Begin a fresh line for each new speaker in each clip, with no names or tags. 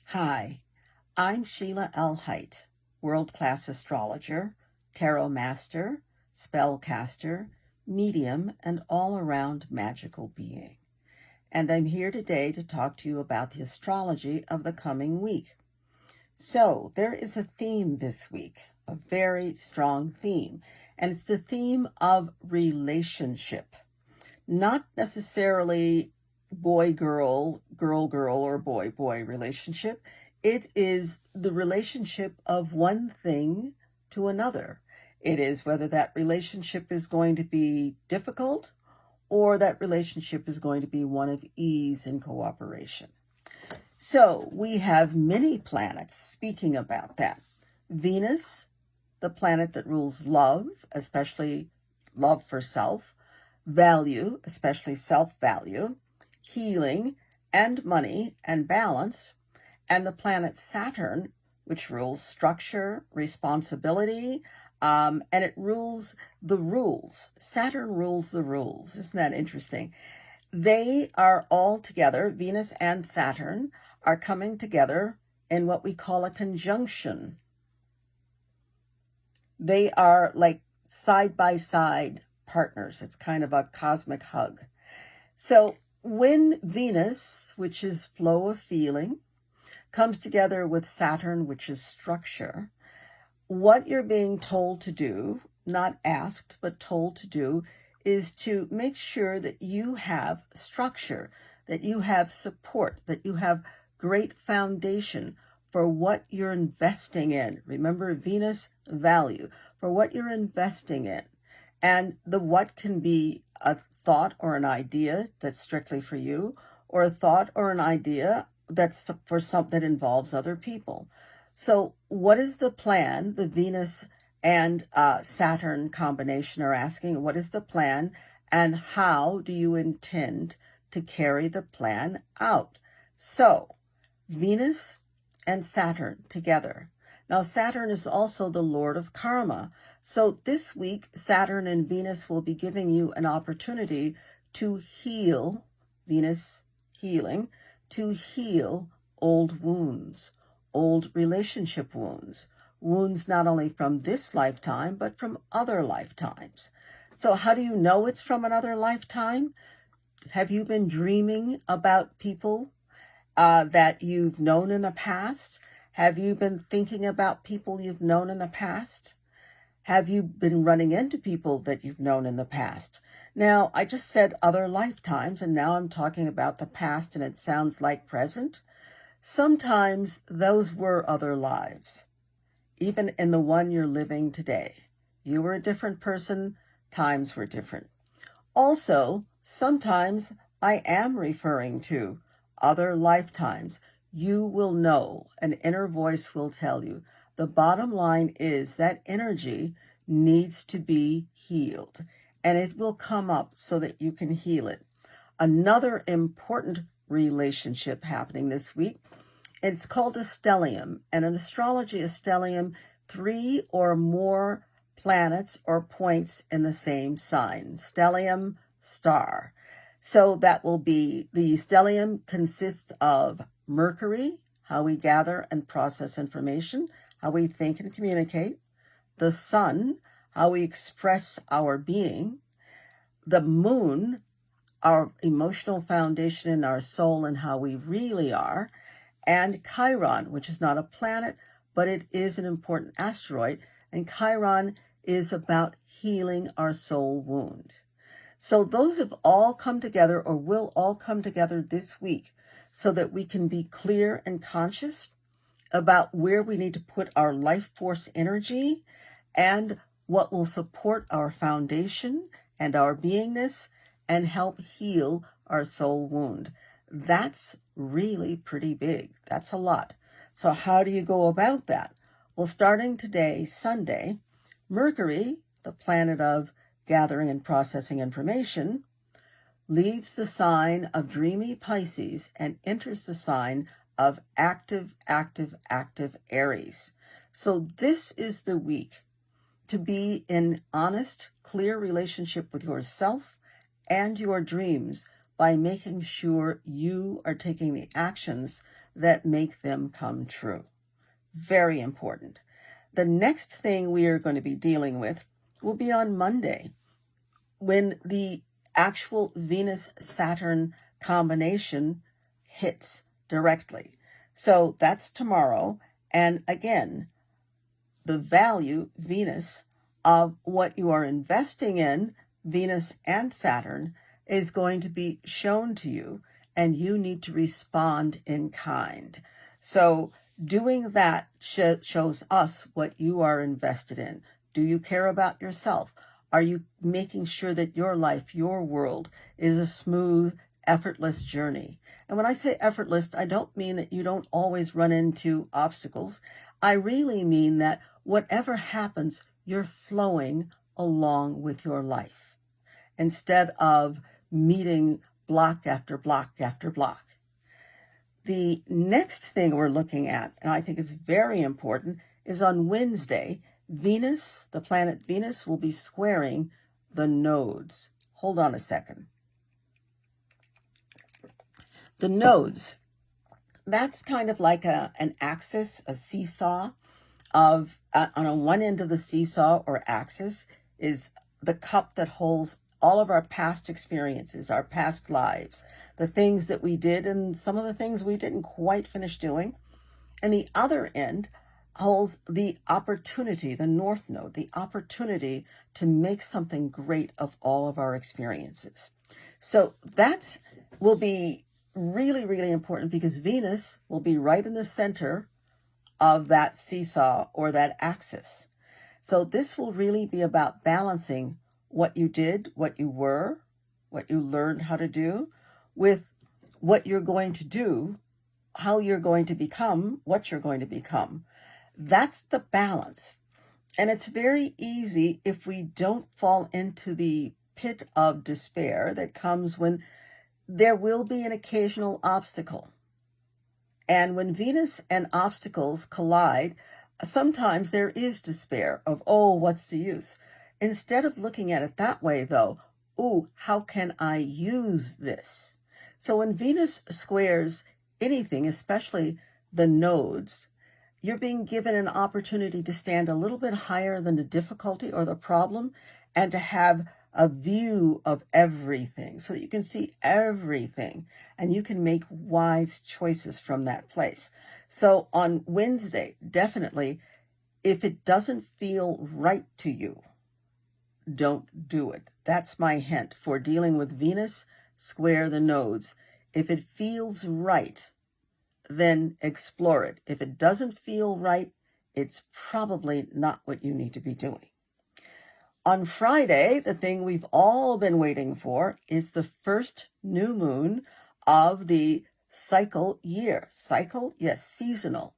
Hi, I'm Sheilaa Hite, world-class astrologer, tarot master, spellcaster, medium, and all-around magical being. And I'm here today to talk to you about the astrology of the coming week. So there is a theme this week, a very strong theme, and it's the theme of relationship. Not necessarily boy-girl, girl-girl, or boy-boy relationship. It is the relationship of one thing to another. It is whether that relationship is going to be difficult or that relationship is going to be one of ease and cooperation. So we have many planets speaking about that. Venus, the planet that rules love, especially love for self, value, especially self-value, healing, and money and balance, and the planet Saturn, which rules structure, responsibility, and it rules the rules. Saturn rules the rules. Isn't that interesting? They are all together, Venus and Saturn are coming together in what we call a conjunction. They are like side-by-side partners. It's kind of a cosmic hug. So when Venus, which is flow of feeling, comes together with Saturn, which is structure, what you're being told to do, not asked, but told to do, is to make sure that you have structure, that you have support, that you have great foundation for what you're investing in. Remember, Venus, value, for what you're investing in. And the what can be a thought or an idea that's strictly for you, or a thought or an idea that's for something that involves other people. So what is the plan? The Venus and Saturn combination are asking, what is the plan and how do you intend to carry the plan out? So Venus and Saturn together. Now, Saturn is also the Lord of Karma. So this week, Saturn and Venus will be giving you an opportunity to heal, Venus healing, to heal old wounds, old relationship wounds, wounds not only from this lifetime, but from other lifetimes. So how do you know it's from another lifetime? Have you been dreaming about people that you've known in the past? Have you been thinking about people you've known in the past? Have you been running into people that you've known in the past? Now, I just said other lifetimes, and now I'm talking about the past, and it sounds like present. Sometimes those were other lives, even in the one you're living today. You were a different person, times were different. Also, sometimes I am referring to other lifetimes. You will know, an inner voice will tell you. The bottom line is that energy needs to be healed, and it will come up so that you can heal it. Another important relationship happening this week, it's called a stellium, and in astrology, a stellium, 3 or more planets or points in the same sign. Stellium, star. So that will be, the stellium consists of Mercury, how we gather and process information, how we think and communicate, the sun, how we express our being, the moon, our emotional foundation in our soul and how we really are, and Chiron, which is not a planet, but it is an important asteroid, and Chiron is about healing our soul wound. So those have all come together, or will all come together this week, so that we can be clear and conscious about where we need to put our life force energy and what will support our foundation and our beingness and help heal our soul wound. That's really pretty big. That's a lot. So how do you go about that? Well, starting today, Sunday, Mercury, the planet of gathering and processing information, leaves the sign of dreamy Pisces and enters the sign of active Aries. So this is the week to be in honest, clear relationship with yourself and your dreams by making sure you are taking the actions that make them come true. Very important. The next thing we are going to be dealing with will be on Monday, when the actual Venus-Saturn combination hits directly. So that's tomorrow. And again, the value, Venus, of what you are investing in, Venus and Saturn, is going to be shown to you, and you need to respond in kind. So doing that shows us what you are invested in. Do you care about yourself? Are you making sure that your life, your world, is a smooth, effortless journey? And when I say effortless, I don't mean that you don't always run into obstacles. I really mean that whatever happens, you're flowing along with your life instead of meeting block after block after block. The next thing we're looking at, and I think is very important, is on Wednesday, Venus, the planet Venus, will be squaring the nodes. Hold on a second. The nodes, that's kind of like an axis, a seesaw of, on one end of the seesaw or axis is the cup that holds all of our past experiences, our past lives, the things that we did and some of the things we didn't quite finish doing. And the other end holds the opportunity, the north node, the opportunity to make something great of all of our experiences. So that will be really, really important because Venus will be right in the center of that seesaw or that axis. So this will really be about balancing what you did, what you were, what you learned how to do, with what you're going to do, how you're going to become, what you're going to become. That's the balance. And it's very easy if we don't fall into the pit of despair that comes when there will be an occasional obstacle. And when Venus and obstacles collide, sometimes there is despair of, oh, what's the use? Instead of looking at it that way, though, oh, how can I use this? So when Venus squares anything, especially the nodes, you're being given an opportunity to stand a little bit higher than the difficulty or the problem and to have a view of everything so that you can see everything and you can make wise choices from that place. So on Wednesday, definitely, if it doesn't feel right to you, don't do it. That's my hint for dealing with Venus square the nodes. If it feels right, then explore it. If it doesn't feel right, it's probably not what you need to be doing. On Friday, the thing we've all been waiting for is the first new moon of the cycle year. Cycle? Yes, seasonal.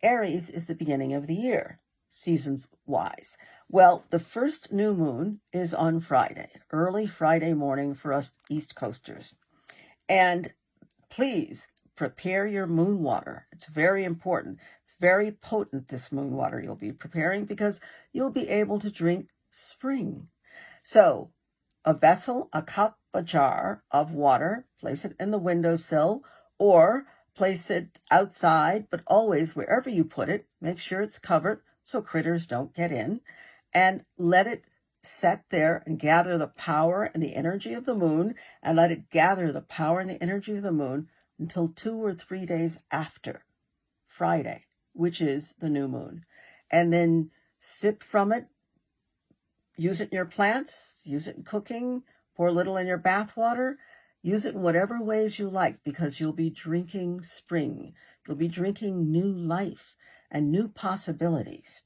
Aries is the beginning of the year, seasons-wise. Well, the first new moon is on Friday, early Friday morning for us East Coasters. And please prepare your moon water. It's very important. It's very potent, this moon water you'll be preparing, because you'll be able to drink spring. So a vessel, a cup, a jar of water, place it in the windowsill or place it outside, but always wherever you put it, make sure it's covered so critters don't get in, and let it set there and gather the power and the energy of the moon, and let it gather the power and the energy of the moon until 2 or 3 days after Friday, which is the new moon. And then sip from it, use it in your plants, use it in cooking, pour a little in your bath water, use it in whatever ways you like, because you'll be drinking spring. You'll be drinking new life and new possibilities.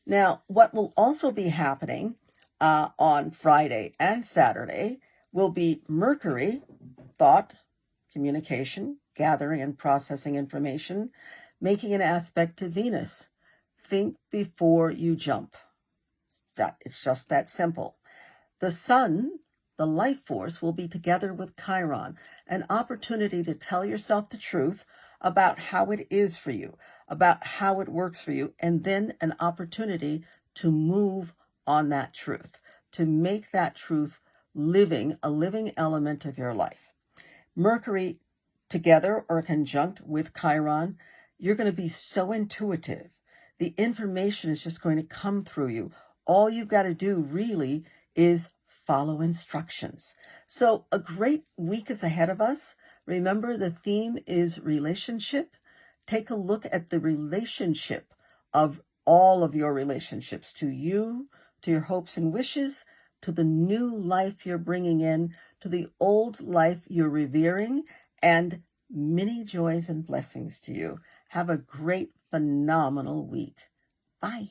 Now, what will also be happening on Friday and Saturday will be Mercury, thought, communication, gathering and processing information, making an aspect to Venus. Think before you jump. It's just that simple. The sun, the life force, will be together with Chiron, an opportunity to tell yourself the truth about how it is for you, about how it works for you, and then an opportunity to move on that truth, to make that truth a living element of your life. Mercury together or conjunct with Chiron, you're going to be so intuitive. The information is just going to come through you. All you've got to do really is follow instructions. So a great week is ahead of us. Remember, the theme is relationship. Take a look at the relationship of all of your relationships, to you, to your hopes and wishes, to the new life you're bringing in, to the old life you're revering, and many joys and blessings to you. Have a great, phenomenal week. Bye.